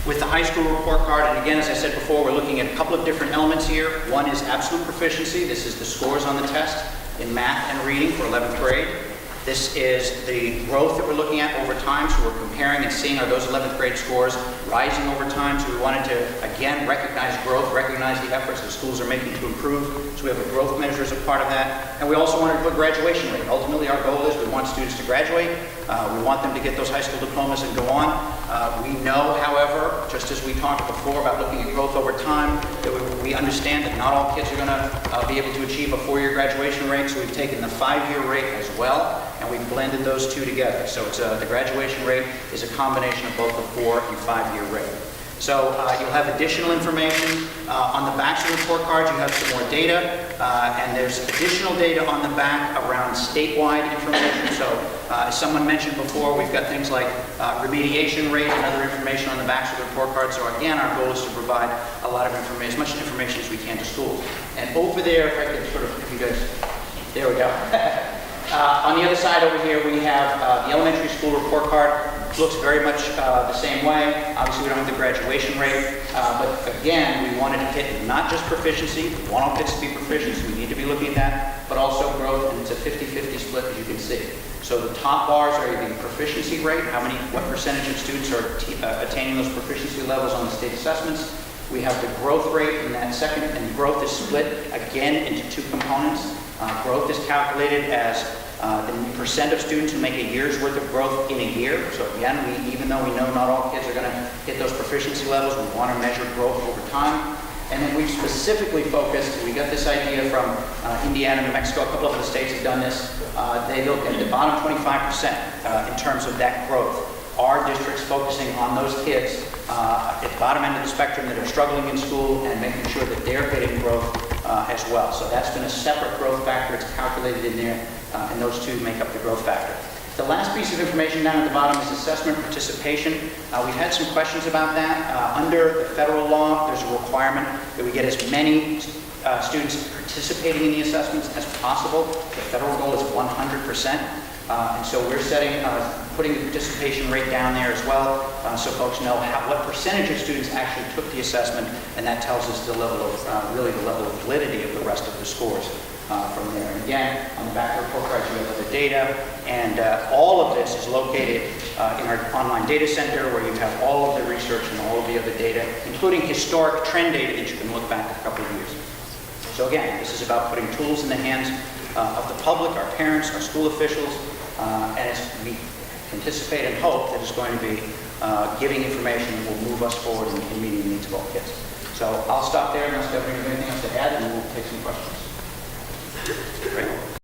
With the high school report card, and again, as I said before, we're looking at a couple of different elements here. One is absolute proficiency. This is the scores on the test in math and reading for 11th grade. This is the growth that we're looking at over time, so we're comparing and seeing are those 11th grade scores rising over time. So we wanted to, again, recognize growth, recognize the efforts that schools are making to improve. So we have a growth measure as a part of that. And we also wanted to put graduation rate. Ultimately, our goal is we want students to graduate. We want them to get those high school diplomas and go on. We know, however, just as we talked before about looking at growth over time, that we understand that not all kids are going to be able to achieve a 4-year graduation rate, so we've taken the 5-year rate as well, and we've blended those two together. So it's the graduation rate is a combination of both the 4 and 5-year rate. So you'll have additional information on the backs of the report cards. You have some more data, and there's additional data on the back around statewide information. So as someone mentioned before, we've got things like remediation rate and other information on the backs of the report cards. So again, our goal is to provide a lot of information, as much information as we can to schools. And over there, if I could sort of, if you guys, there we go. On the other side over here, we have the elementary school report card. Looks very much the same way. Obviously, we don't have the graduation rate, but again, we wanted to hit not just proficiency. We want all kids to be proficient, so we need to be looking at that, but also growth, and it's a 50-50 split, as you can see. So the top bars are the proficiency rate, what percentage of students are attaining those proficiency levels on the state assessments. We have the growth rate in that second, and growth is split again into two components. Growth is calculated as the percent of students who make a year's worth of growth in a year. So again, even though we know not all kids are going to hit those proficiency levels, we want to measure growth over time. And then we've specifically focused, we got this idea from Indiana, New Mexico, a couple of other states have done this. They look at the bottom 25% in terms of that growth. Our district's focusing on those kids at the bottom end of the spectrum that are struggling in school and making sure that they're getting growth as well. So that's been a separate growth factor. It's calculated in there, and those two make up the growth factor. The last piece of information down at the bottom is assessment participation. We've had some questions about that. Under the federal law, there's a requirement that we get as many students participating in the assessments as possible. The federal goal is 100%. And so we're putting the participation rate down there as well, so folks know what percentage of students actually took the assessment, and that tells us the level of, really the level of validity of the rest of the scores from there. And again, on the back of the report cards, you have the data, and all of this is located in our online data center, where you have all of the research and all of the other data, including historic trend data that you can look back a couple of years. So again, this is about putting tools in the hands of the public, our parents, our school officials, and we anticipate and hope that it's going to be giving information that will move us forward in meeting the needs of all kids. So I'll stop there unless Stephanie has anything else to add, and we'll take some questions.